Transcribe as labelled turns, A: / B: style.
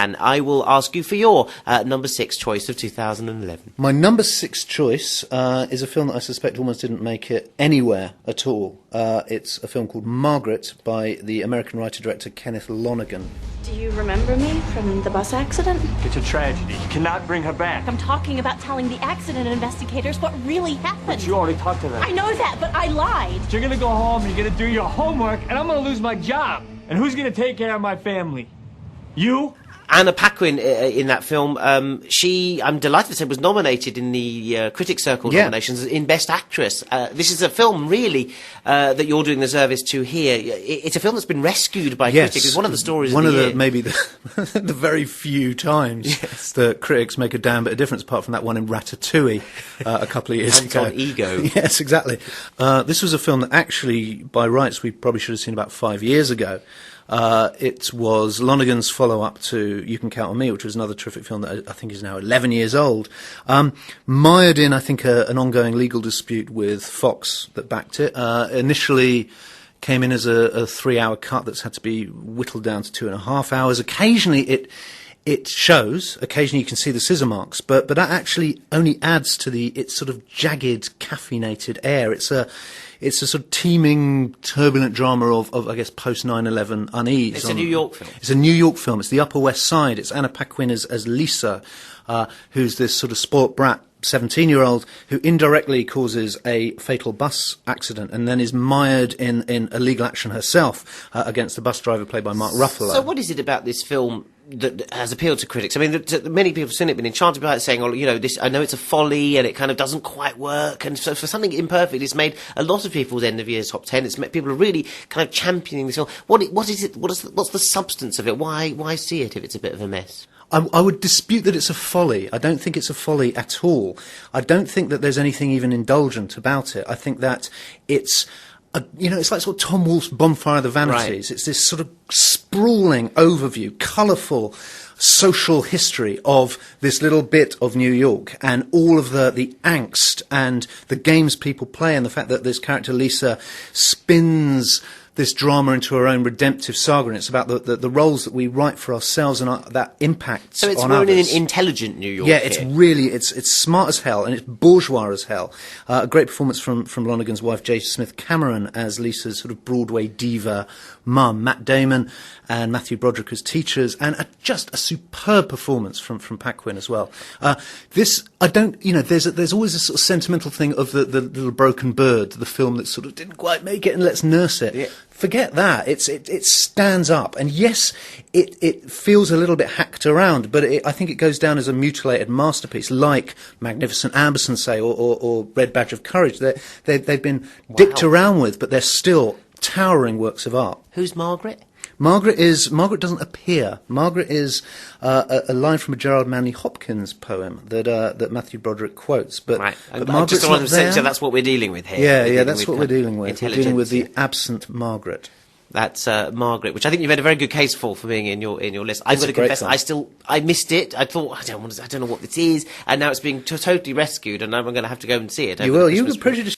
A: can. I will ask you for your number 6 choice of 2011.
B: My number 6 choice is a film that I suspect almost didn't make it anywhere at all. It's a film called Margaret by the American writer-director Kenneth Lonergan.
C: Do you remember me from the bus accident?
D: It's a tragedy. You cannot bring her back.
C: I'm talking about telling the accident investigators what really happened.
D: But you already talked to them.
C: I know that, but I lied.
D: You're gonna go home, you're gonna do your homework, and I'm gonna lose my job. And who's gonna take care of my family? You?
A: Anna Paquin in that film, I'm delighted to say, was nominated in the Critics' Circle nominations in Best Actress. This is a film, really, that you're doing the service to here. It's a film that's been rescued by critics. It's one of the stories of the year.
B: Maybe the very few times that critics make a damn bit of difference, apart from that one in Ratatouille a couple of years ago.
A: Anton Ego.
B: Yes, exactly. This was a film that actually, by rights, we probably should have seen about 5 years ago. It was Lonergan's follow-up to You Can Count on Me, which was another terrific film that I think is now 11 years old. Mired in, I think, an ongoing legal dispute with Fox that backed it. Initially came in as a 3-hour cut that's had to be whittled down to 2.5 hours. Occasionally it shows, occasionally you can see the scissor marks, but that actually only adds to its sort of jagged, caffeinated air. It's a sort of teeming, turbulent drama of I guess, post 9/11 unease.
A: It's a New York film.
B: It's a New York film. It's the Upper West Side. It's Anna Paquin as Lisa, who's this sort of spoilt brat 17-year-old who indirectly causes a fatal bus accident and then is mired in a legal action herself against the bus driver played by Mark Ruffalo.
A: So what is it about this film that has appealed to critics? I mean, many people have seen it, been enchanted by it, saying, "Oh, you know, this. I know it's a folly, and it kind of doesn't quite work." And so, for something imperfect, it's made a lot of people's end of year top 10. People are really kind of championing this film. What is it? What's the substance of it? Why see it if it's a bit of a mess?
B: I would dispute that it's a folly. I don't think it's a folly at all. I don't think that there's anything even indulgent about it. I think that it's it's like sort of Tom Wolfe's Bonfire of the Vanities. Right. It's this sort of sprawling overview, colourful social history of this little bit of New York and all of the angst and the games people play and the fact that this character Lisa spins this drama into her own redemptive saga, and it's about the roles that we write for ourselves and that impact on others.
A: So it's in an intelligent New York.
B: Yeah, it's really, it's smart as hell, and it's bourgeois as hell. A great performance from Lonergan's wife, J. Smith Cameron, as Lisa's sort of Broadway diva mum, Matt Damon and Matthew Broderick as teachers, and just a superb performance from Paquin as well. There's always a sort of sentimental thing of the little broken bird, the film that sort of didn't quite make it and let's nurse it. Yeah. Forget that. It stands up, and yes, it feels a little bit hacked around, but I think it goes down as a mutilated masterpiece, like Magnificent Amberson, say, or Red Badge of Courage. They've been dicked around with, but they're still towering works of art.
A: Who's Margaret?
B: Margaret doesn't appear. Margaret is a line from a Gerard Manley Hopkins poem that Matthew Broderick quotes. But,
A: right.
B: but Margaret's
A: just
B: not there.
A: So that's what we're dealing with here.
B: Yeah, that's what we're dealing with. We're dealing with the absent Margaret.
A: That's Margaret, which I think you've made a very good case for being in your list. I've got to confess, I missed it. I thought I don't know what this is, and now it's being totally rescued, and now I'm going to have to go and see it.
B: You will. You were prejudiced.